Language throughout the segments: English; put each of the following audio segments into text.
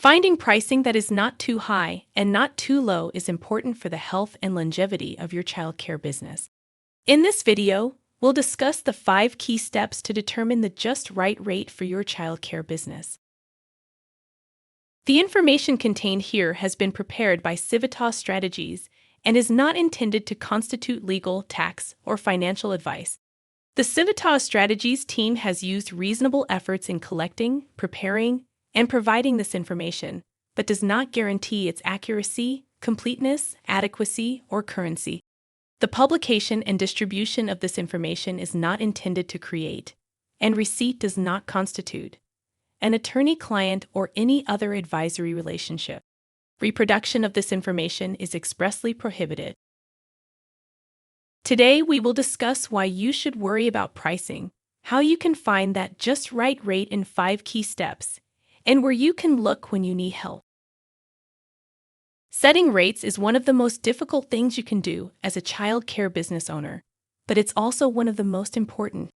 Finding pricing that is not too high and not too low is important for the health and longevity of your childcare business. In this video, we'll discuss the 5 key steps to determine the just right rate for your childcare business. The information contained here has been prepared by Civitas Strategies and is not intended to constitute legal, tax, or financial advice. The Civitas Strategies team has used reasonable efforts in collecting, preparing, and providing this information, but does not guarantee its accuracy, completeness, adequacy, or currency. The publication and distribution of this information is not intended to create, and receipt does not constitute, an attorney-client or any other advisory relationship. Reproduction of this information is expressly prohibited. Today, we will discuss why you should worry about pricing, how you can find that just right rate in 5 key steps, and where you can look when you need help. Setting rates is one of the most difficult things you can do as a child care business owner, but it's also one of the most important.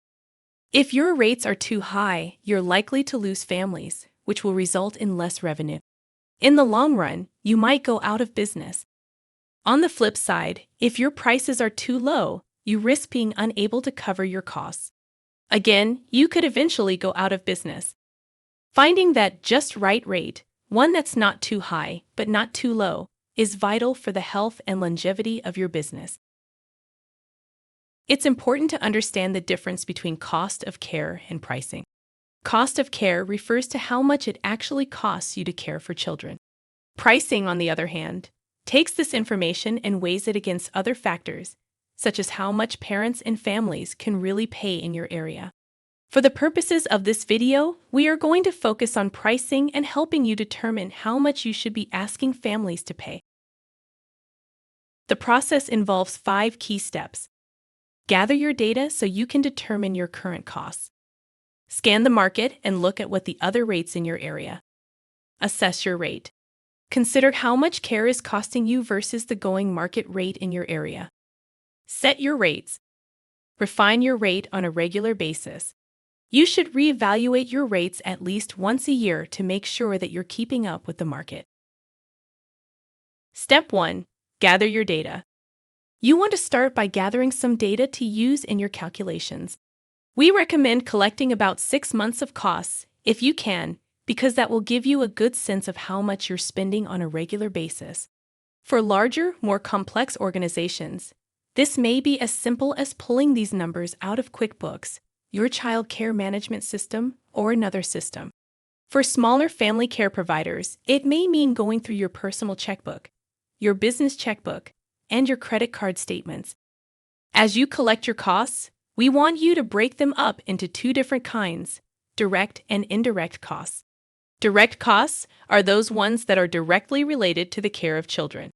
If your rates are too high, you're likely to lose families, which will result in less revenue. In the long run, you might go out of business. On the flip side, if your prices are too low, you risk being unable to cover your costs. Again, you could eventually go out of business. Finding that just right rate, one that's not too high but not too low, is vital for the health and longevity of your business. It's important to understand the difference between cost of care and pricing. Cost of care refers to how much it actually costs you to care for children. Pricing, on the other hand, takes this information and weighs it against other factors, such as how much parents and families can really pay in your area. For the purposes of this video, we are going to focus on pricing and helping you determine how much you should be asking families to pay. The process involves 5 key steps. Gather your data so you can determine your current costs. Scan the market and look at what the other rates in your area. Assess your rate. Consider how much care is costing you versus the going market rate in your area. Set your rates. Refine your rate on a regular basis. You should reevaluate your rates at least once a year to make sure that you're keeping up with the market. Step 1. Gather your data. You want to start by gathering some data to use in your calculations. We recommend collecting about 6 months of costs, if you can, because that will give you a good sense of how much you're spending on a regular basis. For larger, more complex organizations, this may be as simple as pulling these numbers out of QuickBooks, your child care management system, or another system. For smaller family care providers, it may mean going through your personal checkbook, your business checkbook, and your credit card statements. As you collect your costs, we want you to break them up into 2 different kinds: direct and indirect costs. Direct costs are those ones that are directly related to the care of children.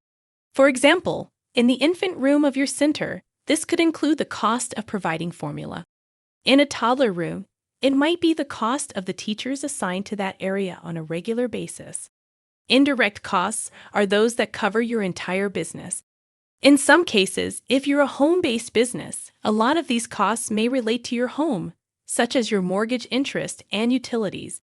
For example, in the infant room of your center, this could include the cost of providing formula. In a toddler room, it might be the cost of the teachers assigned to that area on a regular basis. Indirect costs are those that cover your entire business. In some cases, if you're a home-based business, a lot of these costs may relate to your home, such as your mortgage interest and utilities.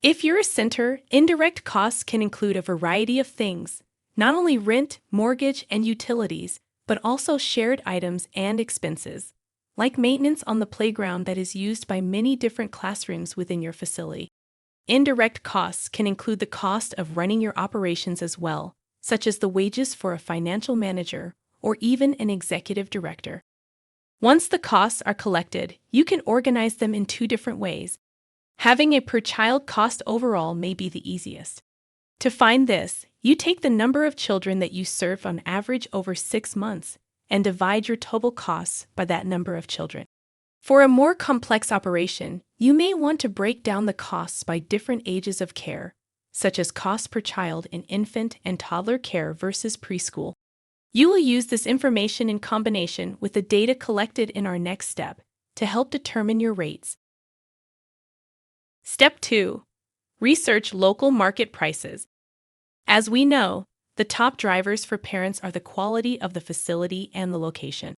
If you're a center, indirect costs can include a variety of things, not only rent, mortgage, and utilities, but also shared items and expenses, like maintenance on the playground that is used by many different classrooms within your facility. Indirect costs can include the cost of running your operations as well, such as the wages for a financial manager or even an executive director. Once the costs are collected, you can organize them in 2 different ways. Having a per-child cost overall may be the easiest. To find this, you take the number of children that you serve on average over 6 months and divide your total costs by that number of children. For a more complex operation, you may want to break down the costs by different ages of care, such as cost per child in infant and toddler care versus preschool. You will use this information in combination with the data collected in our next step to help determine your rates. Step 2. Research local market prices. As we know, the top drivers for parents are the quality of the facility and the location.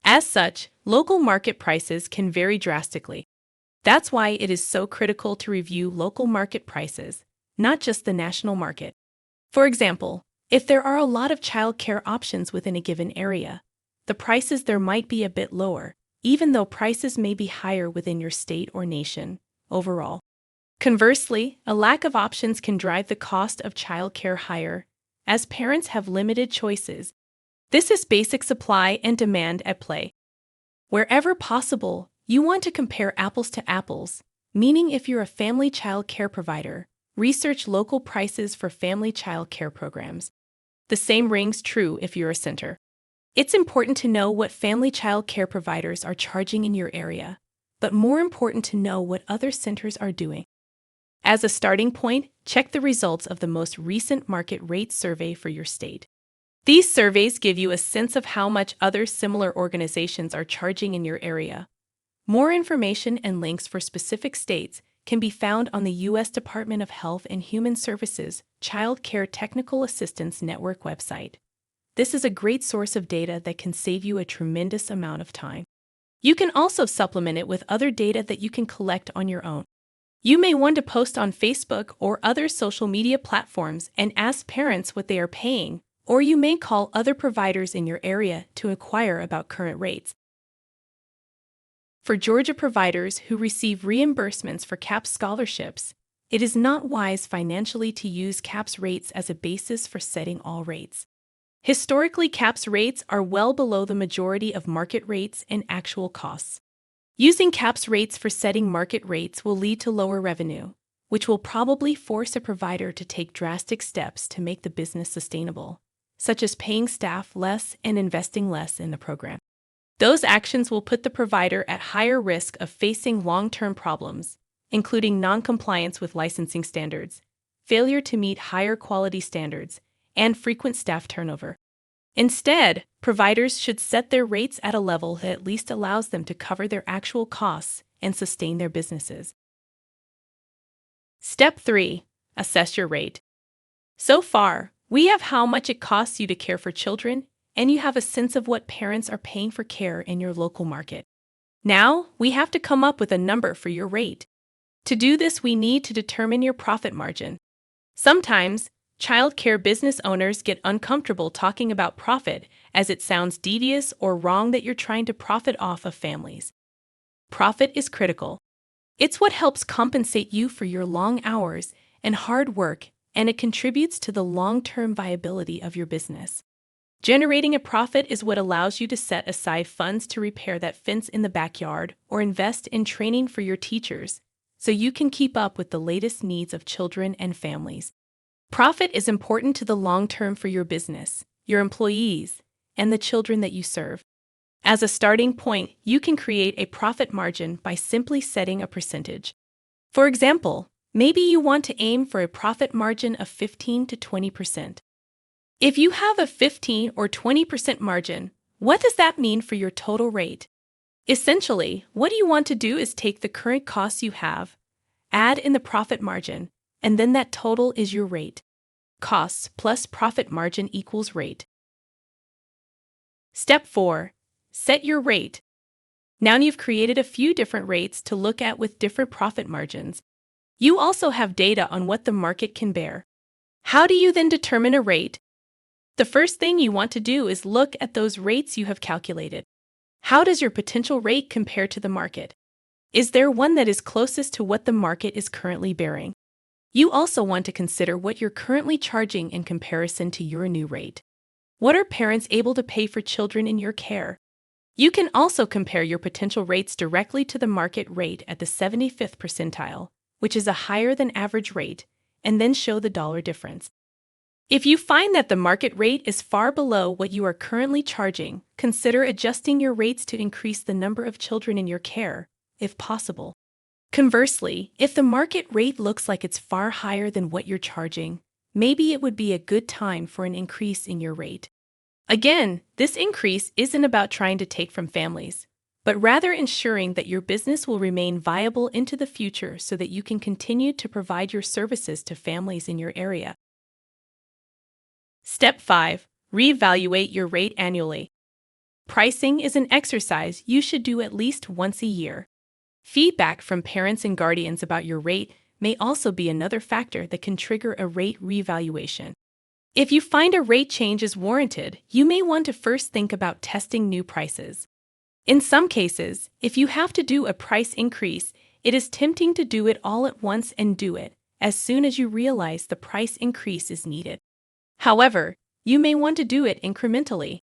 As such, local market prices can vary drastically. That's why it is so critical to review local market prices, not just the national market. For example, if there are a lot of childcare options within a given area, the prices there might be a bit lower, even though prices may be higher within your state or nation overall. Conversely, a lack of options can drive the cost of childcare higher, as parents have limited choices. This is basic supply and demand at play. Wherever possible, you want to compare apples to apples, meaning if you're a family child care provider, research local prices for family child care programs. The same rings true if you're a center. It's important to know what family child care providers are charging in your area, but more important to know what other centers are doing. As a starting point, check the results of the most recent market rate survey for your state. These surveys give you a sense of how much other similar organizations are charging in your area. More information and links for specific states can be found on the U.S. Department of Health and Human Services Child Care Technical Assistance Network website. This is a great source of data that can save you a tremendous amount of time. You can also supplement it with other data that you can collect on your own. You may want to post on Facebook or other social media platforms and ask parents what they are paying, or you may call other providers in your area to inquire about current rates. For Georgia providers who receive reimbursements for CAPS scholarships, it is not wise financially to use CAPS rates as a basis for setting all rates. Historically, CAPS rates are well below the majority of market rates and actual costs. Using CAPS rates for setting market rates will lead to lower revenue, which will probably force a provider to take drastic steps to make the business sustainable, such as paying staff less and investing less in the program. Those actions will put the provider at higher risk of facing long-term problems, including non-compliance with licensing standards, failure to meet higher quality standards, and frequent staff turnover. Instead, providers should set their rates at a level that at least allows them to cover their actual costs and sustain their businesses. Step 3. Assess your rate. So far, we have how much it costs you to care for children, and you have a sense of what parents are paying for care in your local market. Now, we have to come up with a number for your rate. To do this, we need to determine your profit margin. Sometimes, child care business owners get uncomfortable talking about profit as it sounds devious or wrong that you're trying to profit off of families. Profit is critical. It's what helps compensate you for your long hours and hard work, and it contributes to the long-term viability of your business. Generating a profit is what allows you to set aside funds to repair that fence in the backyard or invest in training for your teachers so you can keep up with the latest needs of children and families. Profit is important to the long term for your business, your employees, and the children that you serve. As a starting point, you can create a profit margin by simply setting a percentage. For example, maybe you want to aim for a profit margin of 15 to 20%. If you have a 15 or 20% margin, what does that mean for your total rate? Essentially, what you want to do is take the current costs you have, add in the profit margin, and then that total is your rate. Costs plus profit margin equals rate. Step 4. Set your rate. Now you've created a few different rates to look at with different profit margins. You also have data on what the market can bear. How do you then determine a rate? The first thing you want to do is look at those rates you have calculated. How does your potential rate compare to the market? Is there one that is closest to what the market is currently bearing? You also want to consider what you're currently charging in comparison to your new rate. What are parents able to pay for children in your care? You can also compare your potential rates directly to the market rate at the 75th percentile, which is a higher than average rate, and then show the dollar difference. If you find that the market rate is far below what you are currently charging, consider adjusting your rates to increase the number of children in your care, if possible. Conversely, if the market rate looks like it's far higher than what you're charging, maybe it would be a good time for an increase in your rate. Again, this increase isn't about trying to take from families, but rather ensuring that your business will remain viable into the future so that you can continue to provide your services to families in your area. Step 5. Reevaluate your rate annually. Pricing is an exercise you should do at least once a year. Feedback from parents and guardians about your rate may also be another factor that can trigger a rate reevaluation. If you find a rate change is warranted, you may want to first think about testing new prices. In some cases, if you have to do a price increase, it is tempting to do it all at once and do it as soon as you realize the price increase is needed. However, you may want to do it incrementally.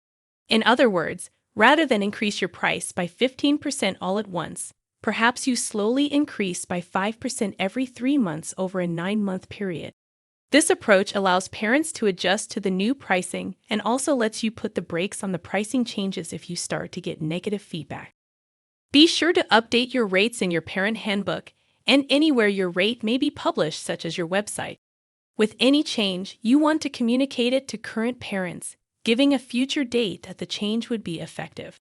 In other words, rather than increase your price by 15% all at once, perhaps you slowly increase by 5% every 3 months over a 9-month period. This approach allows parents to adjust to the new pricing and also lets you put the brakes on the pricing changes if you start to get negative feedback. Be sure to update your rates in your parent handbook and anywhere your rate may be published, such as your website. With any change, you want to communicate it to current parents, giving a future date that the change would be effective.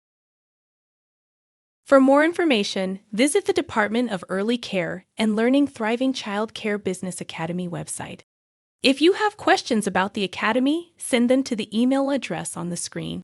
For more information, visit the Department of Early Care and Learning Thriving Child Care Business Academy website. If you have questions about the Academy, send them to the email address on the screen.